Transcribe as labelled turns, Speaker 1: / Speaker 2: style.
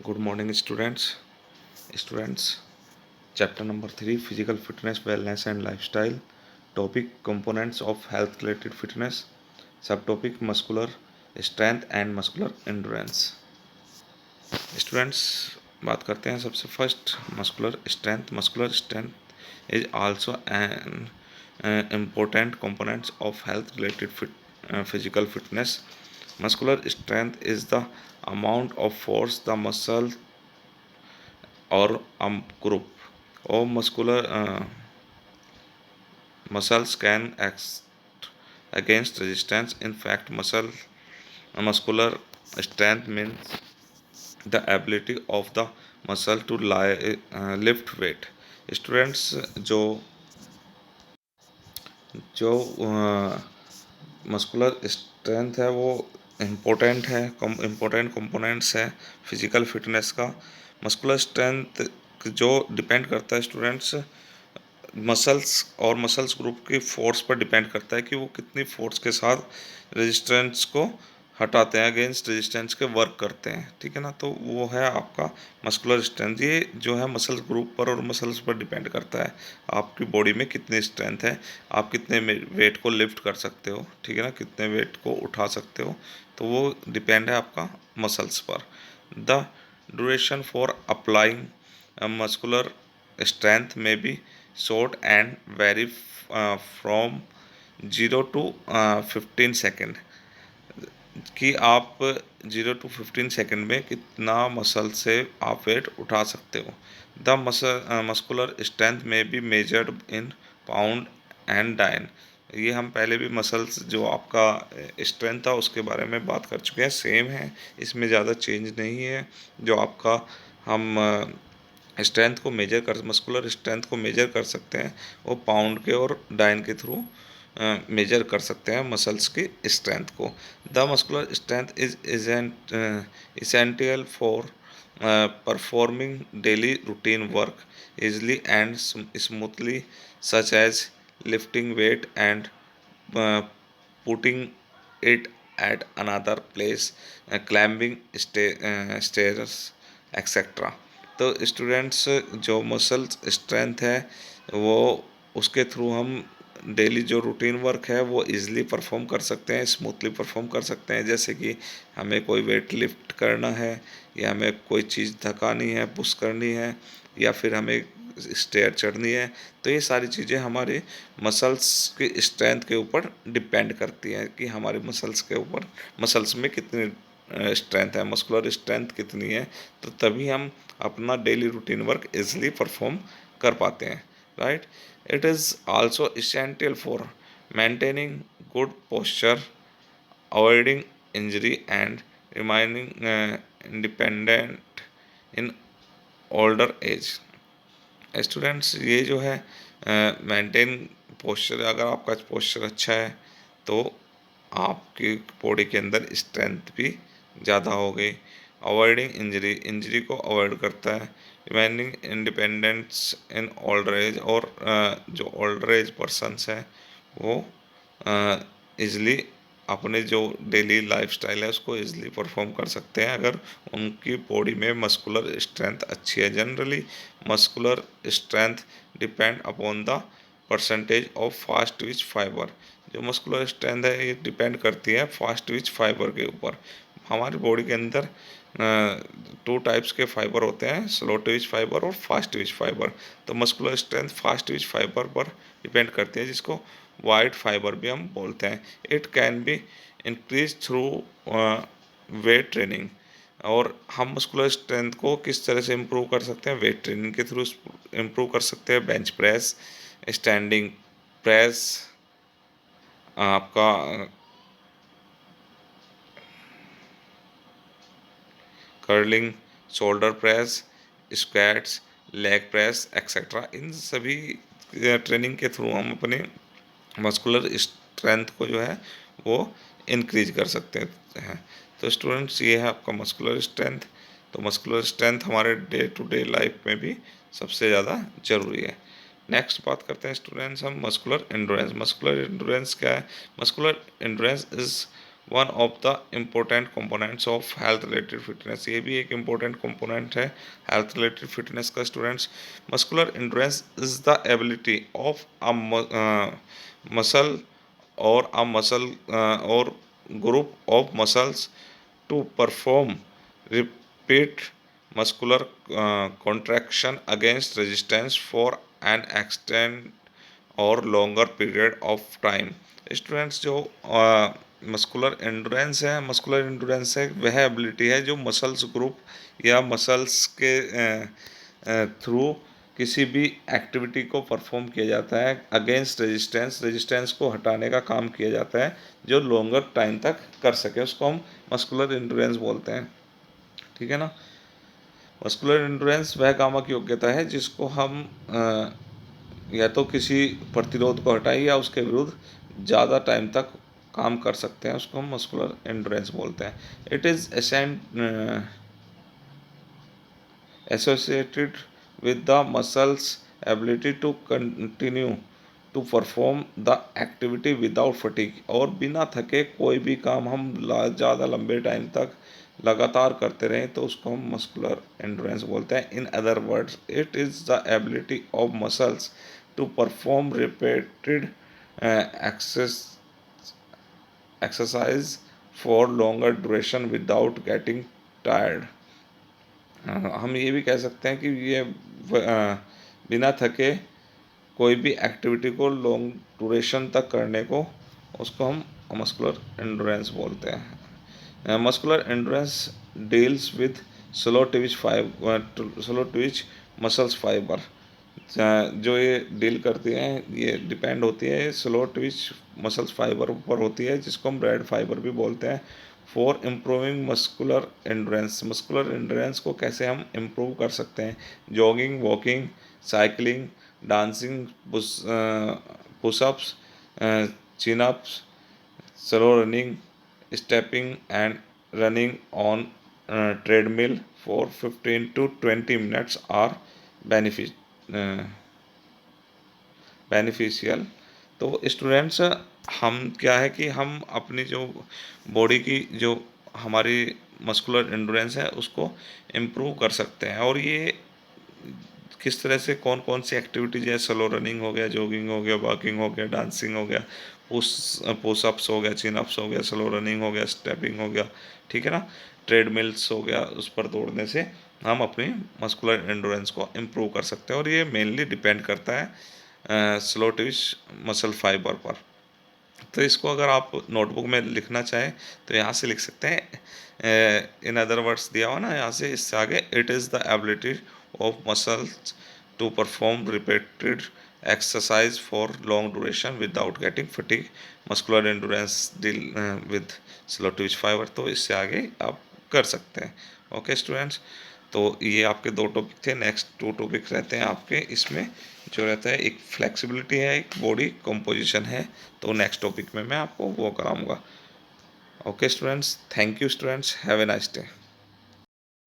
Speaker 1: Good morning, students. Chapter number 3: Physical Fitness, Wellness and Lifestyle. Topic: Components of Health-related fitness. Subtopic: Muscular Strength and Muscular Endurance. Students, बात करते हैं सबसे first muscular strength. Muscular strength is also an important components of health related physical fitness. Muscular strength is the amount of force the muscle or group of muscles can act against resistance. In fact, muscular strength means the ability of the muscle to lift weight. Students, जो जो muscular strength है वो important components है physical fitness का. Muscular strength जो depend करता है students muscles group की फोर्स पर डिपेंड करता है कि वो कितनी फोर्स के साथ रेजिस्टेंस को हटाते हैं, अगेंस्ट रेजिस्टेंस के वर्क करते हैं. ठीक है ना. तो वो है आपका मस्कुलर स्ट्रेंथ. ये जो है मसल्स ग्रुप पर और मसल्स पर डिपेंड करता है आपकी बॉडी में कितनी स्ट्रेंथ है, आप कितने वेट को लिफ्ट कर सकते हो. ठीक है ना. कितने वेट को उठा सकते हो, तो वो डिपेंड है आपका मसल्स पर. The duration for applying muscular strength may be short and vary from 0 to 15 second. कि आप 0 to 15 सेकेंड में कितना मसल से आप वेट उठा सकते हो. The muscular strength may be measured in pound and dyne. ये हम पहले भी मसल्स जो आपका स्ट्रेंथ था उसके बारे में बात कर चुके हैं, सेम है, इसमें ज़्यादा चेंज नहीं है. जो आपका हम स्ट्रेंथ को मस्कुलर स्ट्रेंथ को मेजर कर सकते हैं वो पाउंड के और डाइन के थ्रू मेजर कर सकते हैं मसल्स की स्ट्रेंथ को. The muscular strength is essential for performing daily routine work easily and smoothly such as lifting weight and putting it at another place, climbing stairs etcetera. तो students जो muscle strength है वो उसके through हम daily जो routine work है वो easily perform कर सकते हैं, स्मूथली परफॉर्म कर सकते हैं. जैसे कि हमें कोई वेट लिफ्ट करना है, या हमें कोई चीज़ धकानी है, पुश करनी है, या फिर हमें स्टेयर चढ़नी है. तो ये सारी चीज़ें हमारे मसल्स की स्ट्रेंथ के ऊपर डिपेंड करती हैं कि हमारे मसल्स में कितनी स्ट्रेंथ है, मस्कुलर स्ट्रेंथ कितनी है. तो तभी हम अपना daily routine work easily perform कर पाते हैं. Right. It is also essential for maintaining good posture, avoiding injury and remaining independent in older age. Students, ये जो है मेंटेन पोस्चर, अगर आपका पोस्चर अच्छा है तो आपकी बॉडी के अंदर स्ट्रेंथ भी ज़्यादा हो गई. अवॉइडिंग इंजरी को अवॉइड करता है. Remaining independence in older age, और जो ओल्डर एज पर्सनस हैं वो इजली अपने जो डेली लाइफस्टाइल है उसको इजली परफॉर्म कर सकते हैं अगर उनकी बॉडी में मस्कुलर स्ट्रेंथ अच्छी है. Generally muscular strength depend upon the percentage of fast Twitch fibre. जो मस्कुलर स्ट्रेंथ है ये डिपेंड करती है फास्ट ट्विच फाइबर के ऊपर. हमारी बॉडी के अंदर 2 टाइप्स के फाइबर होते हैं, स्लो ट्विच फाइबर और फास्ट ट्विच फाइबर. तो muscular strength fast Twitch fibre पर डिपेंड करती है, जिसको वाइट फाइबर भी हम बोलते हैं. It can be increase through weight training. और हम मस्कुलर स्ट्रेंथ को किस तरह से इम्प्रूव कर सकते हैं? वेट ट्रेनिंग के थ्रू इम्प्रूव कर सकते हैं. बेंच प्रेस, स्टैंडिंग प्रेस, आपका curling, shoulder press, squats, leg press etcetera. इन सभी ट्रेनिंग के थ्रू हम अपने मस्कुलर स्ट्रेंथ को जो है वो इंक्रीज कर सकते हैं. तो स्टूडेंट्स, ये है आपका मस्कुलर स्ट्रेंथ. तो मस्कुलर स्ट्रेंथ हमारे डे टू डे लाइफ में भी सबसे ज़्यादा ज़रूरी है. नेक्स्ट बात करते हैं स्टूडेंट्स हम मस्कुलर एंडोरेंस. मस्कुलर एंडोरेंस क्या है? Muscular endurance is one of the important components of health related fitness, ये भी एक इम्पोर्टेंट कंपोनेंट है हेल्थ रिलेटेड फिटनेस का students. Muscular endurance is the ability of a muscle और a muscle और group of muscles to perform repeat muscular contraction against resistance for an extended और longer period of time। Students जो muscular endurance है, muscular endurance है वह ability है जो muscles group या मसल्स के थ्रू किसी भी एक्टिविटी को परफॉर्म किया जाता है अगेंस्ट रेजिस्टेंस, रेजिस्टेंस को हटाने का काम किया जाता है जो लॉन्गर टाइम तक कर सके, उसको हम मस्कुलर एंडोरेंस बोलते हैं। ठीक है ना। मस्कुलर एंडोरेंस वह कामक योग्यता है जिसको हम या तो किसी प्रतिरोध को हटाए या उसके विरुद्ध ज़्यादा टाइम तक काम कर सकते हैं, उसको हम मस्कुलर एंडोरेंस बोलते हैं। It is associated with the muscle's ability to continue to perform the activity without fatigue, और बिना थके कोई भी काम हम ज़्यादा लंबे टाइम तक लगातार करते रहें तो उसको हम मस्कुलर एंडोरेंस बोलते हैं। In other words it is the ability of muscles to perform repeated exercise for longer duration without getting tired. हम ये भी कह सकते हैं कि ये बिना थके कोई भी एक्टिविटी को लॉन्ग ड्यूरेशन तक करने को उसको हम मस्कुलर एंडोरेंस बोलते हैं। Muscular endurance deals with slow Twitch muscles fibre, जो ये डील करती हैं ये डिपेंड होती है स्लो ट्विच मसल्स फाइबर पर होती है जिसको हम रेड फाइबर भी बोलते हैं। For improving muscular endurance, muscular endurance को कैसे हम इम्प्रूव कर सकते हैं, jogging, walking, cycling, dancing, pushups, chin ups, slow running, stepping and running on treadmill for 15 to 20 minutes are beneficial. तो स्टूडेंट्स हम क्या है कि हम अपनी जो बॉडी की जो हमारी मस्कुलर एंडोरेंस है उसको इम्प्रूव कर सकते हैं, और ये किस तरह से कौन कौन सी एक्टिविटीज है, स्लो रनिंग हो गया, जॉगिंग हो गया, वॉकिंग हो गया, डांसिंग हो गया, पुशअप्स हो गया, चिन अप्स हो गया, स्लो रनिंग हो गया, स्टेपिंग हो गया, ठीक है ना, ट्रेडमिल्स हो गया, उस पर दौड़ने से हम अपनी मस्कुलर एंडोरेंस को इम्प्रूव कर सकते हैं, और ये मेनली डिपेंड करता है स्लो ट्विच मसल फाइबर पर। तो इसको अगर आप नोटबुक में लिखना चाहें तो यहाँ से लिख सकते हैं, इन अदर वर्ड्स दिया हुआ ना यहाँ से, इससे आगे it is the ability of muscles to perform repeated exercise for long duration without getting fatigue, muscular endurance deal with slow twitch fibre. तो इससे आगे आप कर सकते हैं। ओके स्टूडेंट्स, तो ये आपके दो टॉपिक थे। नेक्स्ट टू टॉपिक रहते हैं आपके इसमें, जो रहता है एक फ्लेक्सिबिलिटी है, एक बॉडी कंपोजिशन है। तो नेक्स्ट टॉपिक में मैं आपको वो कराऊंगा। Okay students, thank you students, have a nice day.